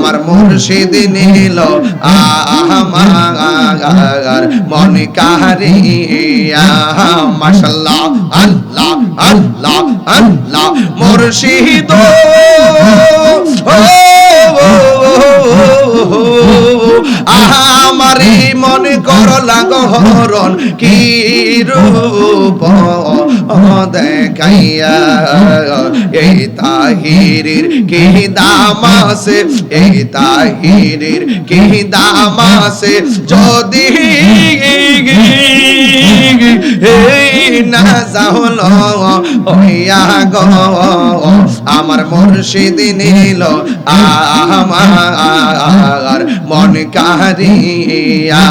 আমার মুর্শিদ নীল আমার মন কারিয়া মাশাআল্লাহ আল্লাহ আল্লাহ আল্লাহ মুর্শিদ আমারি মনে করলা গহরণ কি রূপ দেখাইয়া এই তাহিরের কি দাম আছে এই তাহিরের কি দাম আছে যদি না যাহল হইয়া গো আমার মুর্শিদ নীল আমার মন কারিয়া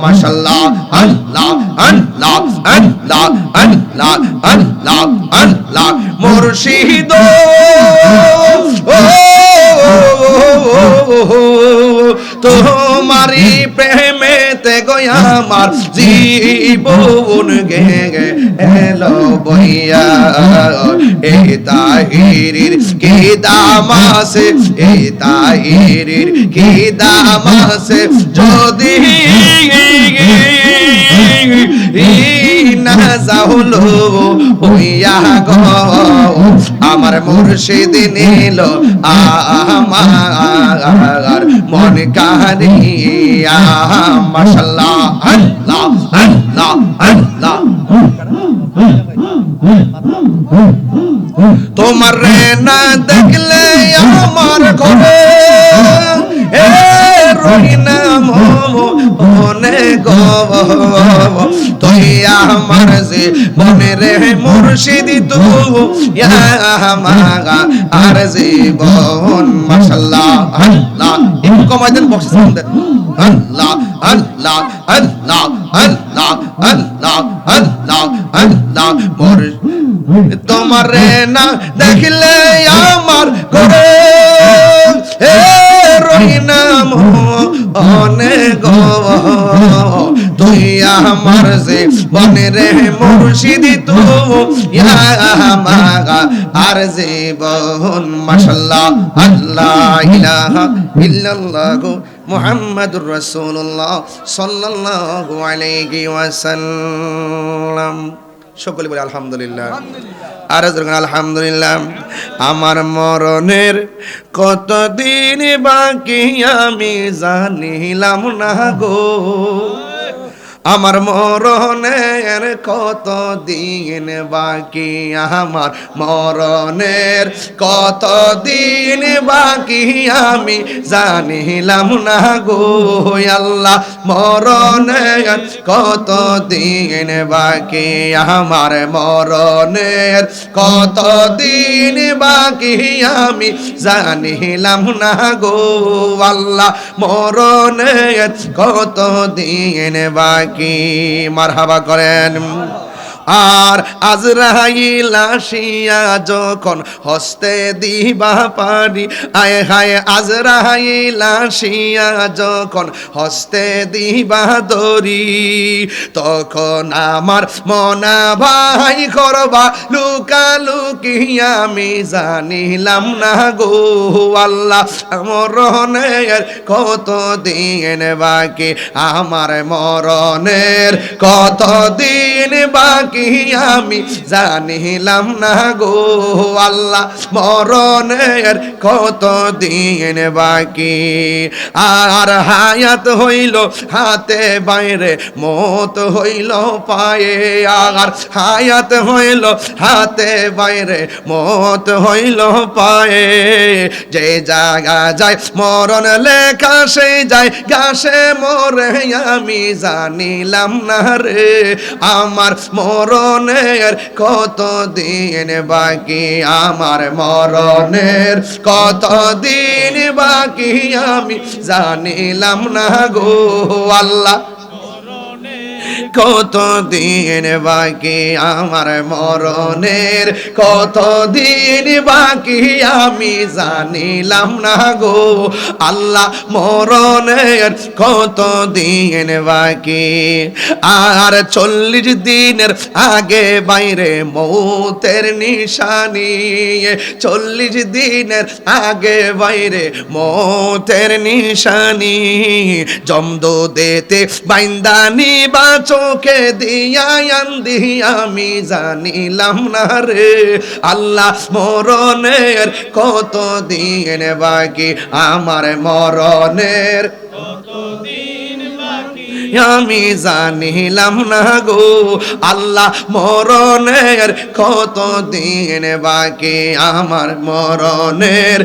মাশাআল্লাহ আল্লাহ আল্লাহ আল্লাহ আল্লাহ আল্লাহ আল্লাহ মুর্শিদ তোমারি প্রেমেতে গো আমার জীবন গে এলো বইয়া এই তাহিরের কি দাম আছে এই তাহিরের কি দাম আছে যদি না যাহল হইয়া গো আমার মুর্শিদ নীল আমার মন কারিয়া মাশাআল্লাহ আল্লাহ আল্লাহ আল্লাহ তোমার না দেখলে আমার ঘরে রহিনা মনে গো তুই আমার যে মনে রে মুর্শিদ তুই আমার জীবন মাশাআল্লাহ আল্লাহ একটু কমাই দেন বক্স দেন আল্লাহ আল্লাহ আল্লাহ আল্লাহ আল্লাহ আল্লাহ আল্লাহ তোমার না দেখলে আমার করে রহিনা মনে গো তুই আমার যে বনে রে মুর্শিদ তুই আমার আর জীবন মাশাআল্লাহ আল্লাহ ইলাহা ইল্লাল্লাহু মুহাম্মাদুর রাসূলুল্লাহ সাল্লাল্লাহু আলাইহি ওয়াসাল্লাম সকলে বলে আলহামদুলিল্লাহ আর আলহামদুলিল্লাহ আমার মরণের কতদিন বাকি আমি জানিলাম না গো আমার মরণের কত দিন বাকি আমার মরণের কত দিন বাকি আমি জানিলাম না গো আল্লাহ মরণের কত দিন বাকি আমার মরণের কত দিন বাকি আমি জানিলাম না গো আল্লাহ মরণের কত দিন বাকি মারহাবা করেন আর আজরাইল আসিয়া যখন হস্তে দিবা পারি আয় হায় আজরাইল আসিয়া যখন হস্তে দিবা দরি তখন আমার মনা ভাই করবা লুকালুকি আমি জানিলাম না গো আল্লাহ মরণের কত দিন বাকি আমার মরণের কত দিন বাকি আমি জানিলাম না গো আল্লাহ মরণের কত দিন বাকি আর হায়াত হইল হাতে বাইরে মত হইল পায়ে আর হায়াত হইল হাতে বাইরে মত হইল পায়ে যে জায়গা যায় মরণ লেখা সেই যায় গাছে মরে আমি জানিলাম না রে আমার মরণের কত দিন বাকি আমার মরণের কত দিন বাকি আমি জানিলাম না গো আল্লাহ কত দিন বাকি আমার মরণের, কত দিন বাকি আমি জানিলাম না গো আল্লাহ মরণের কত দিন বাকি। আর 40 দিনের আগে বাইরে মৌতের নিশানি, 40 দিনের আগে বাইরে মৌতের নিশানি, জমদো দেতে বাইন্দানি বা চোখে দিয়া আন্দি আমি জানিলাম না রে আল্লাহ মরণের কত দিন বাকি আমার মরণের আমি জানিলাম না গো আল্লাহ মরণের কত দিন বাকি আমার মরণের